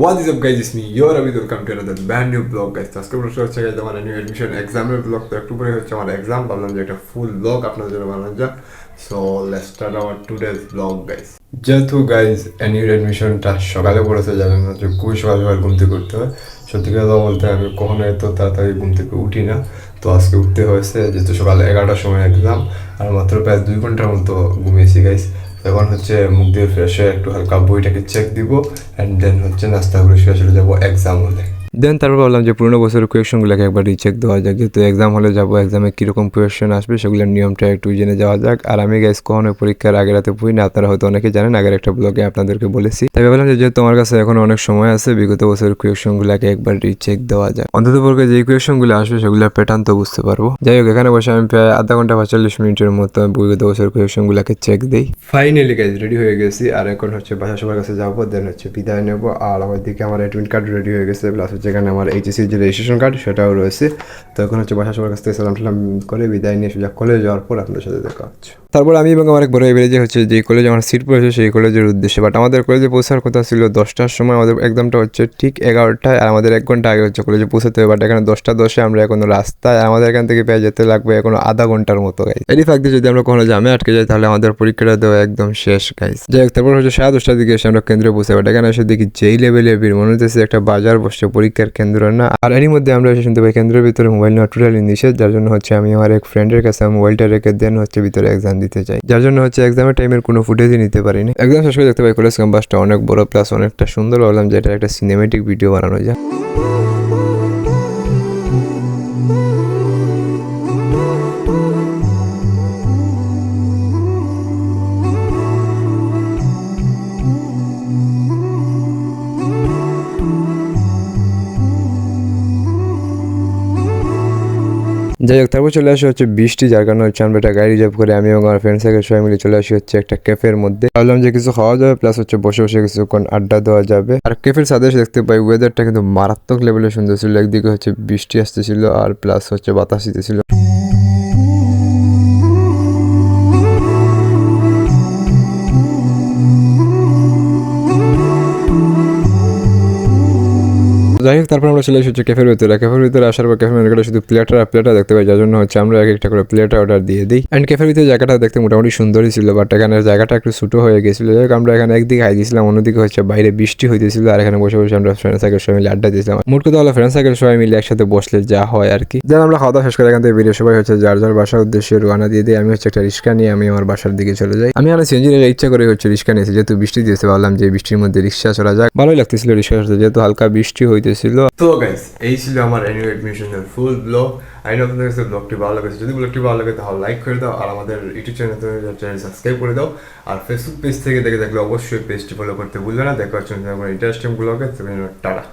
what is up guys, it's me, your Abid, welcome to another brand new vlog guys. তো আজকে প্রশ্ন হচ্ছে guys আমার new admission এক্সামের ব্লগ। তো একটু পরে হচ্ছে আমার এক্সাম, ভাবলাম যে একটা ফুল ব্লগ আপনাদের জন্য বানানো যাক। So let's start our today's blog guys. যেহেতু গাইজ নিউ এডমিশনটা সকালে পড়েছে, জানেন হচ্ছে খুবই সকাল সকাল ঘুম থেকে উঠতে হয়। সত্যি কথা বলতে আমি কখনো এত তাড়াতাড়ি ঘুম থেকে উঠি না, তো আজকে উঠতে হয়েছে যেহেতু সকাল 11টার সময় এক্সাম, আর মাত্র প্রায় 2 ঘন্টার মতো ঘুমিয়েছি গাইস। এখন হচ্ছে মুখ দিয়ে ফ্রেশ হয়ে একটু হালকা বইটাকে চেক দিব, অ্যান্ড দেন হচ্ছে নাস্তা করে চলে যাবো এক্সাম হলে। দেন তারপর ভাবলাম যে পুরোনো বছরের কোয়েশনগুলোকে একবার রিচেক দেওয়া যাক, যেহেতু এক্সাম হলে যাবো, এক্সামে কীরকম কোয়েশন আসবে সেগুলোর নিয়মটা একটু জেনে যাওয়া যাক। আর আমি গাইস কখনো পরীক্ষার আগের রাতে পড়ি না, আপনারা হয়তো অনেকে জানেন, আগের একটা ব্লগে আপনাদেরকে বলেছি। তাই ভাবলাম যে যেহেতু আমার কাছে এখন অনেক সময় আছে, বিগত বছরের কোয়েশনগুলোকে একবার রিচেক দেওয়া যাক। অন্তত পক্ষে যেই কোয়েশনগুলো আসবে সেগুলোর প্যাটার্ন তো বুঝতে পারবো। যাই হোক, এখানে বসে আমি প্রায় আধা ঘন্টা 45 মিনিটের মতো বিগত বছরের কোয়েশনগুলোকে চেক দিই। ফাইনালি গাইজ রেডি হয়ে গেছি, আর এখন হচ্ছে বাসা সবার কাছে যাবো, দেন হচ্ছে বিদায় নেবো। আর আমার দিকে আমার অ্যাডমিট কার্ড রেডি হয়ে গেছে, প্লাস হচ্ছে এখানে আমার এইচএসসি যে রেজিস্ট্রেশন কার্ড সেটাও রয়েছে। তো এখন হচ্ছে বাসা সবার কাছ থেকে সালাম টালাম করে বিদায় নিয়ে সোজা কলেজে যাওয়ার পর আপনাদের সাথে দেখা হচ্ছে। তারপর আমি এবং আমার এক বড় বেরিয়ে হচ্ছে যে কলেজে আমার সিট পড়েছে সেই কলেজের উদ্দেশ্যে। বাট আমাদের কলেজে পৌঁছার কথা ছিল 10টার সময়, আমাদের এক্সামটা হচ্ছে ঠিক 11টায়, আর আমাদের 1 ঘন্টা আগে হচ্ছে কলেজে পৌঁছাতে হবে। বাট এখানে 10টা 10-এ আমরা এখনো রাস্তায়, আমাদের এখান থেকে প্রায় যেতে লাগবে এখনো আধা ঘন্টার মতো গাইজ। এরই ফাঁক দিয়ে যদি আমরা কখনো জামে আটকে যাই তাহলে আমাদের পরীক্ষাটা দেওয়া একদম শেষ গাইজ। যাই হোক, তারপর হচ্ছে 10:30টার দিকে এসে আমরা কেন্দ্রে পৌঁছে, বাট এখানে এসে দেখি যেই লেভেলের ভিড়, মনে হচ্ছে একটা বাজার বসছে, পরীক্ষার কেন্দ্র না। আর এরই মধ্যে আমরা এসে শুনতে পাই কেন্দ্রের ভিতরে মোবাইল নেওয়া টোটালি নিষেধ, যার জন্য হচ্ছে আমি আমার এক ফ্রেন্ডের কাছে মোবাইলটা রেখে দেন হচ্ছে ভিতরে এক্সাম দিতে চাই, যার জন্য হচ্ছে এক্সামের টাইমের কোনো ফুটেজই নিতে পারিনি। এক্সাম শেষ করে দেখতে পাই কলেজ ক্যাম্পাসটা অনেক বড়, প্লাস অনেকটা সুন্দর। ভাবলাম যে এটা একটা সিনেমেটিক ভিডিও বানানো যায়। যাই হোক, তারপর চলে আসি হচ্ছে বৃষ্টি, যার কারণে হচ্ছে আমরা একটা গাড়ি রিজার্ভ করে আমি এবং আমার ফ্রেন্ড সার্কেল সবাই মিলে চলে আসি হচ্ছে একটা ক্যাফের মধ্যে। ভাবলাম যে কিছু খাওয়া যাবে, প্লাস হচ্ছে বসে বসে কিছুক্ষণ আড্ডা দেওয়া যাবে। আর ক্যাফের সাথে দেখতে পাই ওয়েদারটা কিন্তু মারাত্মক লেভেলের সুন্দর ছিল। একদিকে হচ্ছে বৃষ্টি আসতেছিল আর প্লাস হচ্ছে বাতাস দিতেছিল। যাই হোক, তারপর আমরা চলে এসেছি ক্যাফের ভিতরে। ক্যাফের ভিতরে আসার পর ক্যাফের মেনুটা শুধু প্লেটার দেখতে পাই, যার জন্য হচ্ছে আমরা এক একটা করে প্লেটার অর্ডার দিয়ে দিই। অ্যান্ড ক্যাফের ভিতরে জায়গাটা দেখতে মোটামুটি সুন্দরই ছিল, বাট এখানে জায়গাটা একটু ছোটো হয়ে গেছিল। যাই হোক, আমরা এখানে একদিকে খাই দিয়েছিলাম, অন্যদিকে হচ্ছে বাইরে বৃষ্টি হইতেছিল, আর এখানে বসে বসে আমরা ফ্রেন্ড সার্কেল সবাই মিলে আড্ডা দিয়েছিলাম। মোট কথা হলো ফ্রেন্ড সার্কেল সবাই মিলে একসাথে বসলে যা হয় আর কি। যেন আমরা খাওয়া দাওয়া শেষ করে এখান থেকে বেরিয়ে সবাই হচ্ছে যার যার বাসার উদ্দেশ্যে রওনা দিয়ে দিই। আমি হচ্ছে একটা রিক্সা নিয়ে আমি আমার বাসার দিকে চলে যাই। আমি আমার সিএনজি নিয়ে ইচ্ছা করে হচ্ছে রিক্সা নিয়েছি, যেহেতু বৃষ্টি দিয়েছে, ভাবলাম যে বৃষ্টির মধ্যে রিক্সা চলা যাক। ভালোই লাগতেছিল রিক্সা চলতে, যেহেতু হালকা বৃষ্টি হইতেছিল। তো গাইস, এই ছিল আমার নিউ এডমিশনের ফুল ব্লগ। আই নো আপনাদের কাছে ব্লগটি ভালো লেগেছে, যদি ব্লগটি ভালো লাগে তাহলে লাইক করে দাও, আর আমাদের ইউটিউব চ্যানেল সাবস্ক্রাইব করে দাও। আর ফেসবুক পেজ থেকে দেখে থাকলে অবশ্যই পেজটি ফলো করতে ভুলবে না। দেখা হচ্ছে ইন্টারেস্টিং ব্লগে। টাটা।